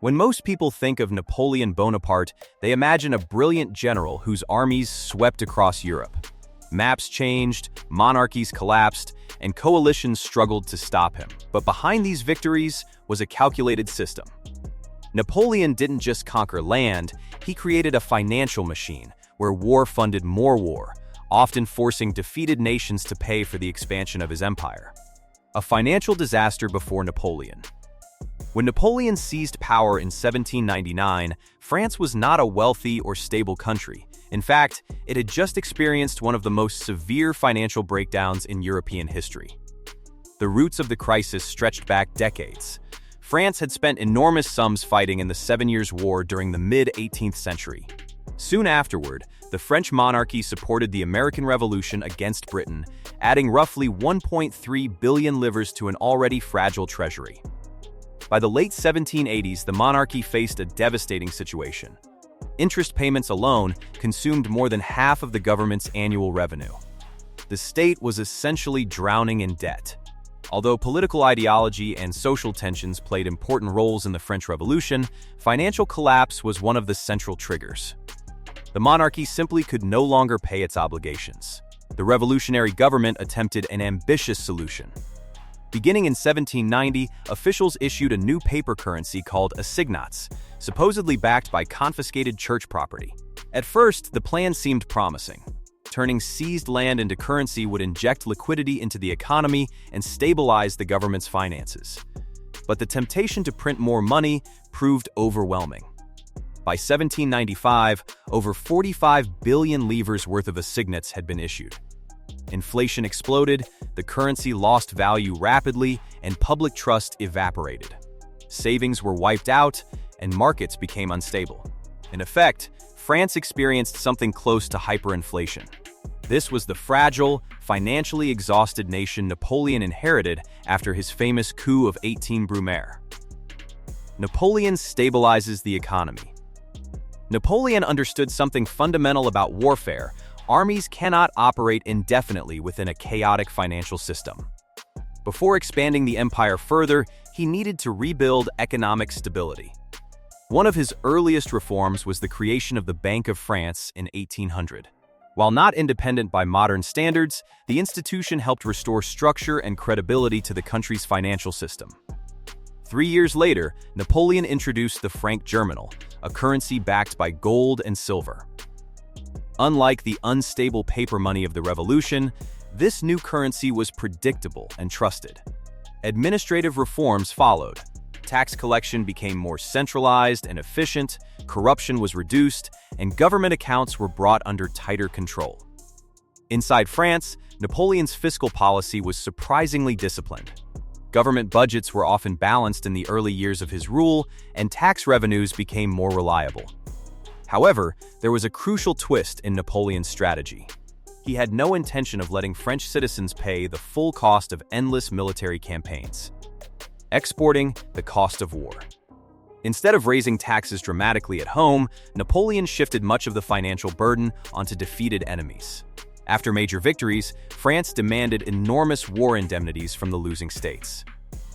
When most people think of Napoleon Bonaparte, they imagine a brilliant general whose armies swept across Europe. Maps changed, monarchies collapsed, and coalitions struggled to stop him. But behind these victories was a calculated system. Napoleon didn't just conquer land, he created a financial machine where war funded more war, often forcing defeated nations to pay for the expansion of his empire. A financial disaster before Napoleon. When Napoleon seized power in 1799, France was not a wealthy or stable country. In fact, it had just experienced one of the most severe financial breakdowns in European history. The roots of the crisis stretched back decades. France had spent enormous sums fighting in the 7 Years' War during the mid-18th century. Soon afterward, the French monarchy supported the American Revolution against Britain, adding roughly 1.3 billion livres to an already fragile treasury. By the late 1780s, the monarchy faced a devastating situation. Interest payments alone consumed more than half of the government's annual revenue. The state was essentially drowning in debt. Although political ideology and social tensions played important roles in the French Revolution, financial collapse was one of the central triggers. The monarchy simply could no longer pay its obligations. The revolutionary government attempted an ambitious solution. Beginning in 1790, officials issued a new paper currency called assignats, supposedly backed by confiscated church property. At first, the plan seemed promising. Turning seized land into currency would inject liquidity into the economy and stabilize the government's finances. But the temptation to print more money proved overwhelming. By 1795, over 45 billion livres worth of assignats had been issued. Inflation exploded, the currency lost value rapidly, and public trust evaporated. Savings were wiped out, and markets became unstable. In effect, France experienced something close to hyperinflation. This was the fragile, financially exhausted nation Napoleon inherited after his famous coup of 18 Brumaire. Napoleon stabilizes the economy. Napoleon understood something fundamental about warfare. Armies cannot operate indefinitely within a chaotic financial system. Before expanding the empire further, he needed to rebuild economic stability. One of his earliest reforms was the creation of the Bank of France in 1800. While not independent by modern standards, the institution helped restore structure and credibility to the country's financial system. 3 years later, Napoleon introduced the franc germinal, a currency backed by gold and silver. Unlike the unstable paper money of the Revolution, this new currency was predictable and trusted. Administrative reforms followed. Tax collection became more centralized and efficient, corruption was reduced, and government accounts were brought under tighter control. Inside France, Napoleon's fiscal policy was surprisingly disciplined. Government budgets were often balanced in the early years of his rule, and tax revenues became more reliable. However, there was a crucial twist in Napoleon's strategy. He had no intention of letting French citizens pay the full cost of endless military campaigns. Exporting the cost of war. Instead of raising taxes dramatically at home, Napoleon shifted much of the financial burden onto defeated enemies. After major victories, France demanded enormous war indemnities from the losing states.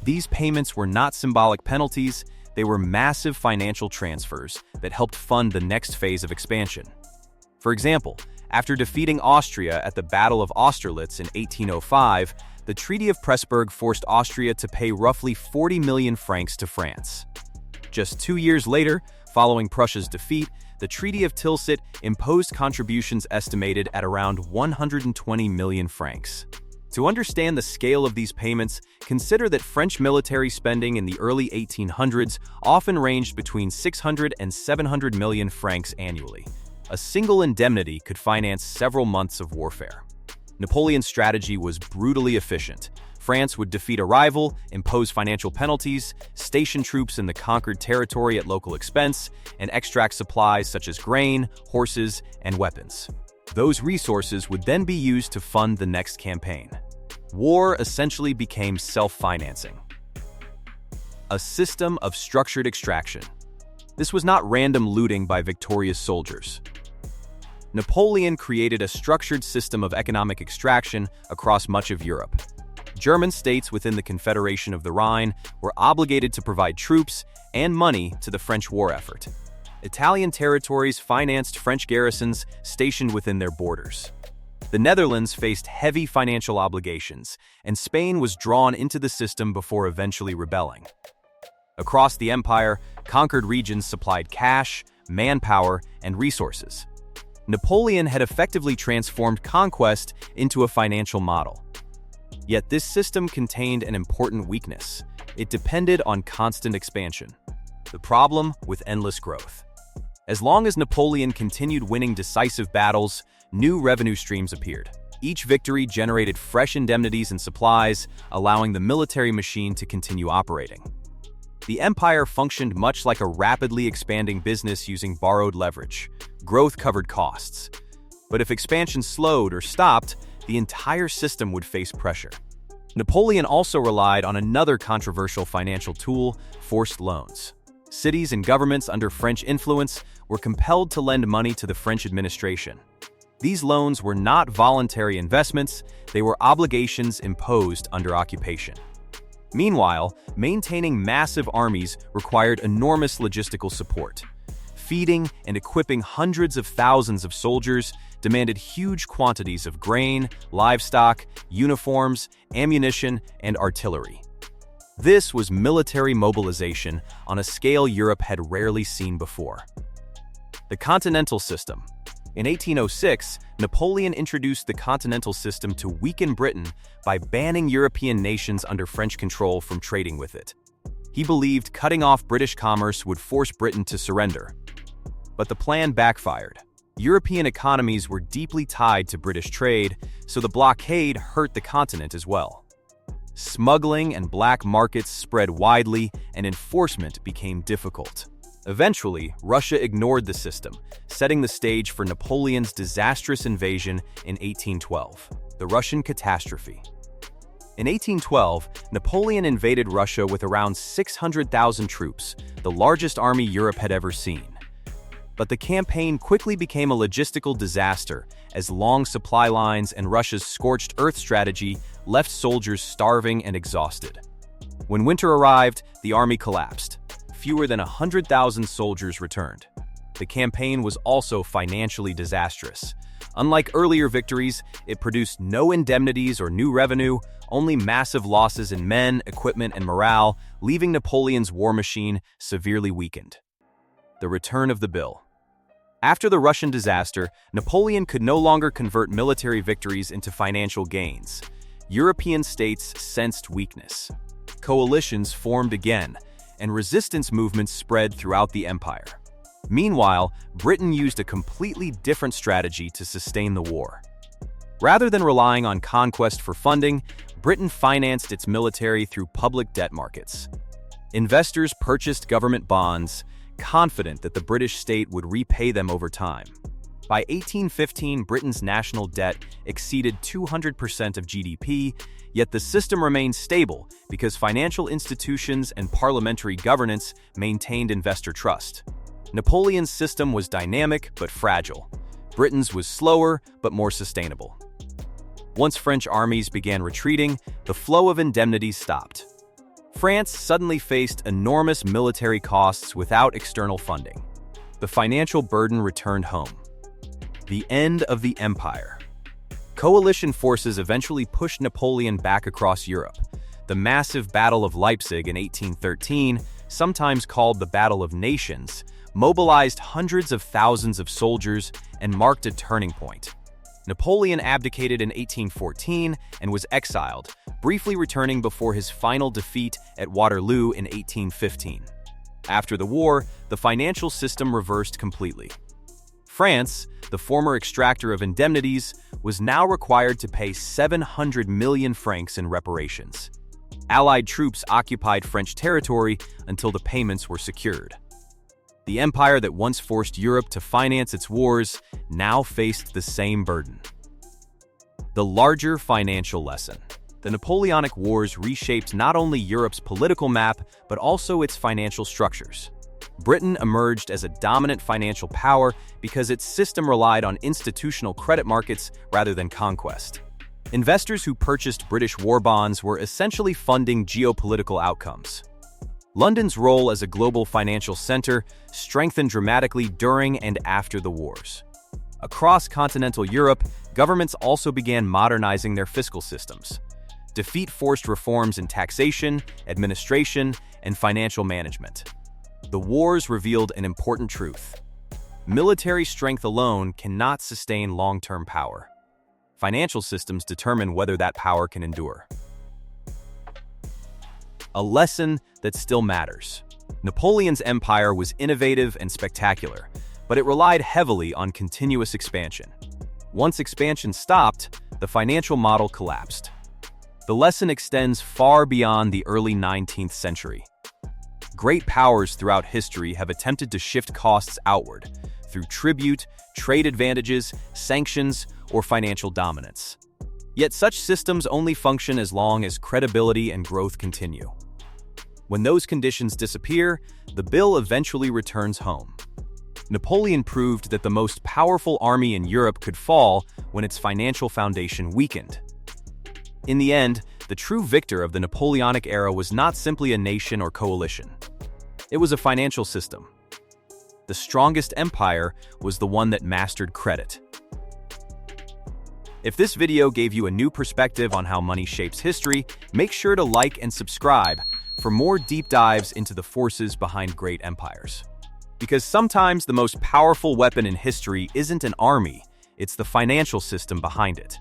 These payments were not symbolic penalties, they were massive financial transfers that helped fund the next phase of expansion. For example, after defeating Austria at the Battle of Austerlitz in 1805, the Treaty of Pressburg forced Austria to pay roughly 40 million francs to France. Just 2 years later, following Prussia's defeat, the Treaty of Tilsit imposed contributions estimated at around 120 million francs. To understand the scale of these payments, consider that French military spending in the early 1800s often ranged between 600 and 700 million francs annually. A single indemnity could finance several months of warfare. Napoleon's strategy was brutally efficient. France would defeat a rival, impose financial penalties, station troops in the conquered territory at local expense, and extract supplies such as grain, horses, and weapons. Those resources would then be used to fund the next campaign. War essentially became self-financing. A system of structured extraction. This was not random looting by victorious soldiers. Napoleon created a structured system of economic extraction across much of Europe. German states within the Confederation of the Rhine were obligated to provide troops and money to the French war effort. Italian territories financed French garrisons stationed within their borders. The Netherlands faced heavy financial obligations, and Spain was drawn into the system before eventually rebelling. Across the empire, conquered regions supplied cash, manpower, and resources. Napoleon had effectively transformed conquest into a financial model. Yet this system contained an important weakness. It depended on constant expansion. The problem with endless growth. As long as Napoleon continued winning decisive battles, new revenue streams appeared. Each victory generated fresh indemnities and supplies, allowing the military machine to continue operating. The empire functioned much like a rapidly expanding business using borrowed leverage. Growth covered costs. But if expansion slowed or stopped, the entire system would face pressure. Napoleon also relied on another controversial financial tool, forced loans. Cities and governments under French influence were compelled to lend money to the French administration. These loans were not voluntary investments, they were obligations imposed under occupation. Meanwhile, maintaining massive armies required enormous logistical support. Feeding and equipping hundreds of thousands of soldiers demanded huge quantities of grain, livestock, uniforms, ammunition, and artillery. This was military mobilization on a scale Europe had rarely seen before. The Continental System. In 1806, Napoleon introduced the Continental System to weaken Britain by banning European nations under French control from trading with it. He believed cutting off British commerce would force Britain to surrender. But the plan backfired. European economies were deeply tied to British trade, so the blockade hurt the continent as well. Smuggling and black markets spread widely, and enforcement became difficult. Eventually, Russia ignored the system, setting the stage for Napoleon's disastrous invasion in 1812, the Russian catastrophe. In 1812, Napoleon invaded Russia with around 600,000 troops, the largest army Europe had ever seen. But the campaign quickly became a logistical disaster as long supply lines and Russia's scorched earth strategy left soldiers starving and exhausted. When winter arrived, the army collapsed. Fewer than 100,000 soldiers returned. The campaign was also financially disastrous. Unlike earlier victories, it produced no indemnities or new revenue, only massive losses in men, equipment, and morale, leaving Napoleon's war machine severely weakened. The return of the bill. After the Russian disaster, Napoleon could no longer convert military victories into financial gains. European states sensed weakness. Coalitions formed again, and resistance movements spread throughout the empire. Meanwhile, Britain used a completely different strategy to sustain the war. Rather than relying on conquest for funding, Britain financed its military through public debt markets. Investors purchased government bonds, confident that the British state would repay them over time. By 1815, Britain's national debt exceeded 200% of GDP, yet the system remained stable because financial institutions and parliamentary governance maintained investor trust. Napoleon's system was dynamic but fragile. Britain's was slower but more sustainable. Once French armies began retreating, the flow of indemnities stopped. France suddenly faced enormous military costs without external funding. The financial burden returned home. The end of the empire. Coalition forces eventually pushed Napoleon back across Europe. The massive Battle of Leipzig in 1813, sometimes called the Battle of Nations, mobilized hundreds of thousands of soldiers and marked a turning point. Napoleon abdicated in 1814 and was exiled, briefly returning before his final defeat at Waterloo in 1815. After the war, the financial system reversed completely. France, the former extractor of indemnities, was now required to pay 700 million francs in reparations. Allied troops occupied French territory until the payments were secured. The empire that once forced Europe to finance its wars now faced the same burden. The larger financial lesson. The Napoleonic Wars reshaped not only Europe's political map, but also its financial structures. Britain emerged as a dominant financial power because its system relied on institutional credit markets rather than conquest. Investors who purchased British war bonds were essentially funding geopolitical outcomes. London's role as a global financial center strengthened dramatically during and after the wars. Across continental Europe, governments also began modernizing their fiscal systems. Defeat forced reforms in taxation, administration, and financial management. The wars revealed an important truth. Military strength alone cannot sustain long-term power. Financial systems determine whether that power can endure. A lesson that still matters. Napoleon's empire was innovative and spectacular, but it relied heavily on continuous expansion. Once expansion stopped, the financial model collapsed. The lesson extends far beyond the early 19th century. Great powers throughout history have attempted to shift costs outward through tribute, trade advantages, sanctions, or financial dominance. Yet such systems only function as long as credibility and growth continue. When those conditions disappear, the bill eventually returns home. Napoleon proved that the most powerful army in Europe could fall when its financial foundation weakened. In the end, the true victor of the Napoleonic era was not simply a nation or coalition. It was a financial system. The strongest empire was the one that mastered credit. If this video gave you a new perspective on how money shapes history, make sure to like and subscribe for more deep dives into the forces behind great empires. Because sometimes the most powerful weapon in history isn't an army, it's the financial system behind it.